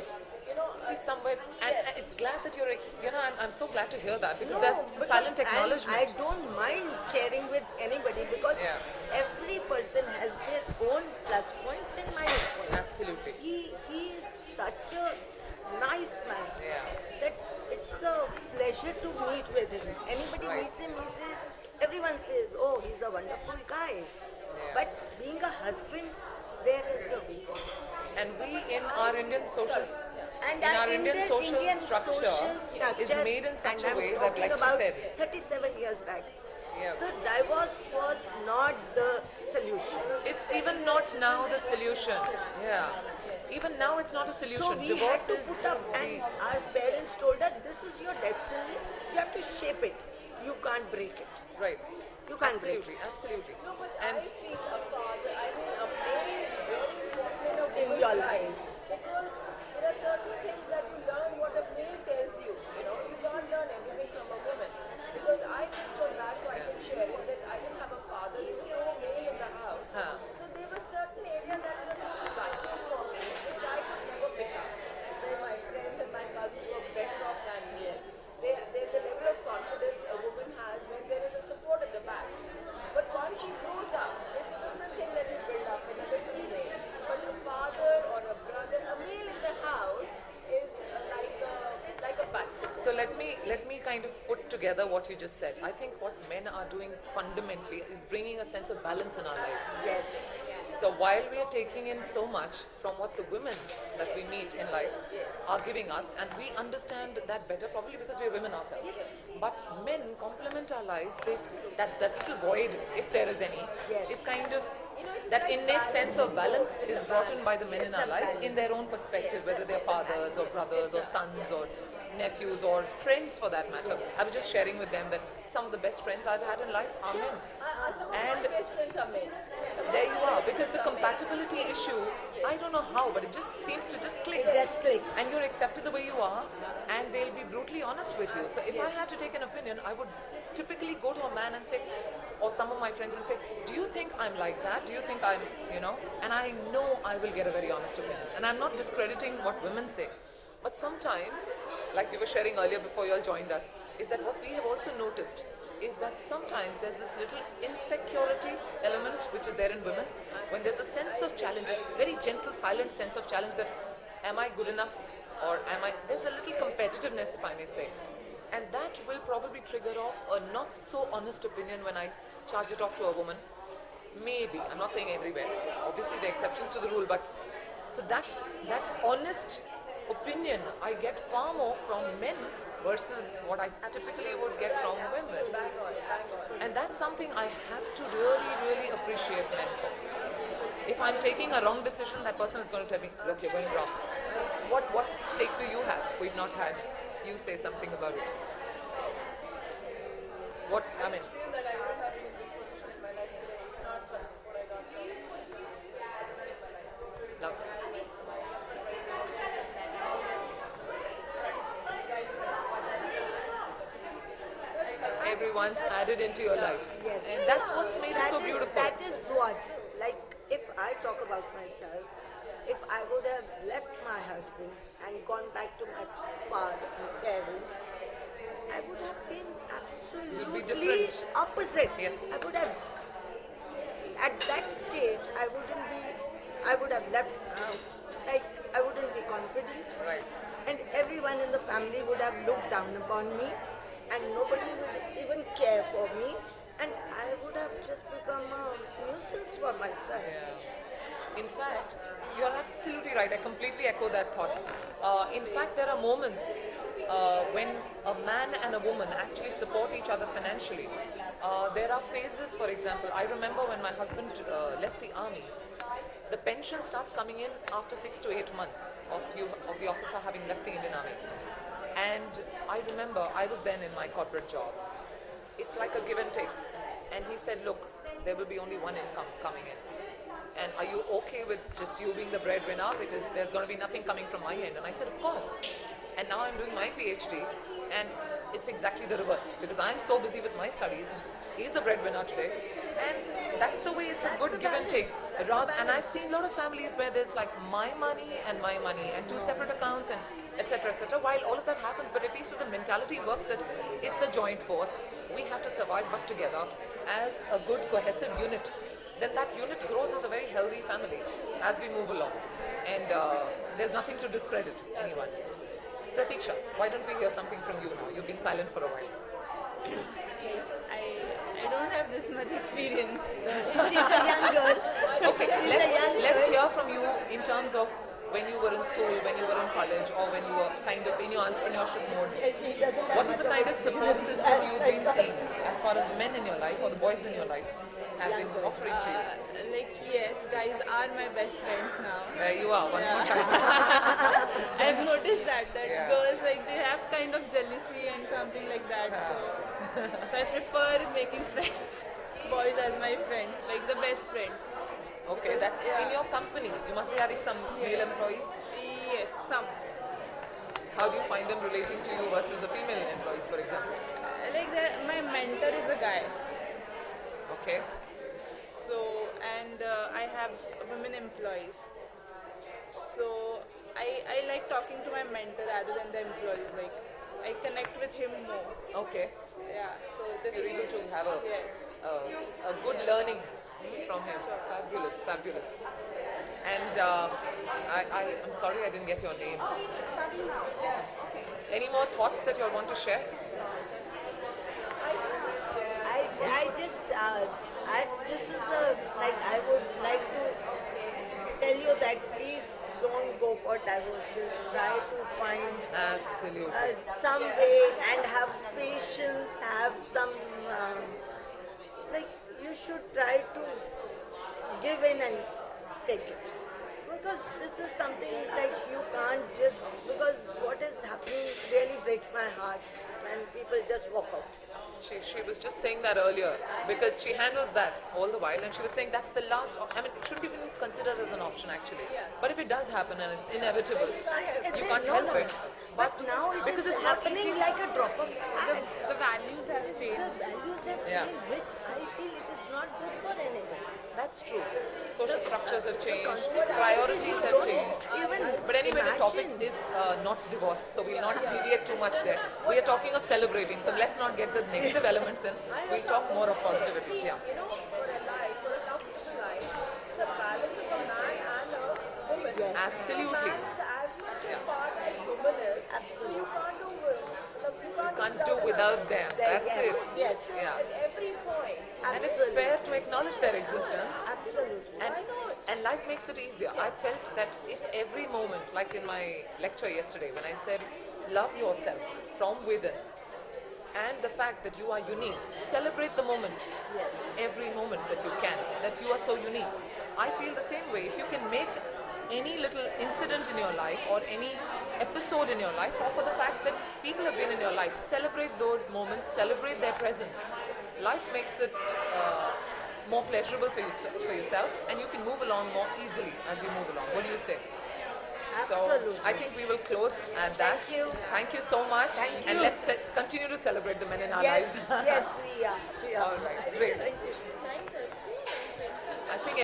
Yes. See somewhere, and it's glad that I'm so glad to hear that because No, there's because silent I acknowledgement. don't mind sharing with anybody because Yeah, every person has their own plus points and minus points. absolutely. He is such a nice man Yeah, that it's a pleasure to meet with him. Anybody right. meets him, he says, everyone says, oh, he's a wonderful guy. Yeah. But being a husband, there is a weakness. And we in our Indian social, And in our our Indian social Indian structure, social is structure, made in such and a I'm way that, talking like she about said, 37 years back, yeah, the divorce was not the solution. it's even not now the solution. Yeah, even now it's not a So solution. we had Divorce to is put up, and the our parents told us, this is your destiny, you have to shape it. You can't break it. right. You can't break Absolutely, absolutely. No, but And I feel a father, I mean, a man is very important in a it in woman's your life life. because there are certain things that you learn what a male tells you. You can't learn everything from a woman. Because I based on that, so I can share it that I didn't have a father, there was no male in the house. Huh. So there was certain area that was a total vacuum for me, which I could never pick up. Where my friends and my cousins were better off than me. There's a level of confidence a woman has when there is a support at the back. But once she grows up, it's a different thing that you build up in a different way. But a father or a brother, a male in the house is like a backseat. so let me kind of put together what you just said. I think what men are doing fundamentally is bringing a sense of balance in our lives. Yes. So while we are taking in so much from what the women that we meet in life are giving us, and we understand that better probably because we are women ourselves. But men complement our lives. That little void, if there is any, Yes. is kind of It's that like innate sense of balance balance. is brought in by the men in It's our a lives balance. in their own perspective, whether they're fathers or brothers or sons or nephews or friends for that matter. I was just sharing with them that some of the best friends I've had in life are men. Some of And my best friends are men. there you are, because the compatibility issue, I don't know how, but it just seems to just click. It just clicks. And you're accepted the way you are, and they'll be brutally honest with you. So if I had to take an opinion, I would typically go to a man and say, or some of my friends and say, do you think I'm like that? Do you think I'm. And I know I will get a very honest opinion. And I'm not discrediting what women say. But sometimes, like we were sharing earlier before you all joined us, is that what we have also noticed is that sometimes there's this little insecurity element which is there in women when there's a sense of challenge, a very gentle, silent sense of challenge that am I good enough or there's a little competitiveness, if I may say. And that will probably trigger off a not so honest opinion when I charge it off to a woman. Maybe, I'm not saying everywhere. Obviously, there are exceptions to the rule, but so that honest opinion I get far more from men versus what I typically would get from women. And that's something I have to really, really appreciate men for. If I'm taking a wrong decision, that person is going to tell me, look, you're going wrong. What take do you have? We've not had. You say something about it. What, I mean, Feel that I would have been in this position in my life today if not for the support I got from love. Everyone's added into your life. Yes. And that's what's made it so beautiful. That is what, like, if I talk about myself, if I would have left my husband and gone back to my father and parents, I would have been You'd be absolutely different. opposite. Yes. I would have, at that stage, I would have left, like, I wouldn't be confident. Right. And everyone in the family would have looked down upon me, and nobody would even care for me, and I would have just become a nuisance for myself. Yeah. In fact, you're absolutely right. I completely echo that thought. In fact, there are moments when a man and a woman actually support each other financially. There are phases, for example, I remember when my husband left the army, the pension starts coming in after 6 to 8 months of the officer having left the Indian Army. And I remember I was then in my corporate job. It's like a give and take. And he said, look, there will be only one income coming in. And are you okay with just you being the breadwinner? Because there's going to be nothing coming from my end. And I said, of course. And now I'm doing my PhD, and it's exactly the reverse. Because I'm so busy with my studies. He's the breadwinner today. And that's the way it's a That's good the give and balance. take. That's the And I've balance. seen a lot of families where there's like my money and two separate accounts and etc. etc. While all of that happens, but at least if the mentality works that it's a joint force, we have to survive but together as a good cohesive unit, then that unit grows as a very healthy family as we move along. And there's nothing to discredit anyone. Pratiksha, why don't we hear something from you now? You've been silent for a while. I don't have this much experience. She's a young girl. Okay, She's a young let's girl. hear from you in terms of when you were in school, when you were in college, or when you were kind of in your entrepreneurship mode. She doesn't have What is much the of kind of support experience system as you've like been us. seeing as far as men in your life or the boys in your life have been offering to you? Like yes, guys are my best friends now. There you are, one more time. I've noticed that Yeah. girls like they have kind of jealousy and something like that. So I prefer making friends, boys as my friends, like the best friends. Okay, that's in your company. You must be having some male employees. Yes, some. How do you find them relating to you versus the female employees, for example? Like that, my mentor is a guy. Okay. So, and I have women employees. So, I like talking to my mentor rather than the employees. Like, I connect with him more. Okay. Yeah, so this You're able to have yes. a good learning from him. Fabulous, fabulous. And I'm sorry I didn't get your name. Any more thoughts that you all want to share? I just, this is a, like, I would like to tell you that please don't go for divorces. Try to find Absolutely. some way and have patience, have some, like, you should try to give in and take it. Because this is something like you can't just, because what is happening really breaks my heart when people just walk out. She was just saying that earlier because she handles that all the while and she was saying that's the last, I mean, it shouldn't even be considered as an option actually. But if it does happen and it's inevitable, you can't help it. But now it because is it's not happening easy. like a drop of hat. The values have The changed. values have Yeah. changed, which I feel it is not good for anybody. That's true. Social structures have changed, consequences priorities you have don't changed. even But anyway, the topic imagine. is not divorce, so we'll not deviate too much there. We are talking of celebrating, so let's not get the negative elements in. We'll talk more of positivities. Yeah. You know, for a life, for a comfortable life, it's a balance of a man and a woman. Yes. Absolutely. Man is as much Yeah. a part as woman is. Absolutely. So you can't do Can't do without them. That's yes, it. yes. Yeah. At every point. And it's Absolutely. fair to acknowledge their existence. Absolutely. And life makes it easier. I felt that if every moment, like in my lecture yesterday, when I said, love yourself from within, and the fact that you are unique, celebrate the moment, Yes. every moment that you can, that you are so unique. I feel the same way. If you can make any little incident in your life or any episode in your life, or for the fact that people have been in your life, celebrate those moments, celebrate their presence. Life makes it more pleasurable for yourself, and you can move along more easily as you move along. What do you say? Absolutely. So I think we will close at that. Thank you. Thank you so much. Thank And you. let's continue to celebrate the men in our Yes, lives. yes, we are. We are. All right, great. Thank you.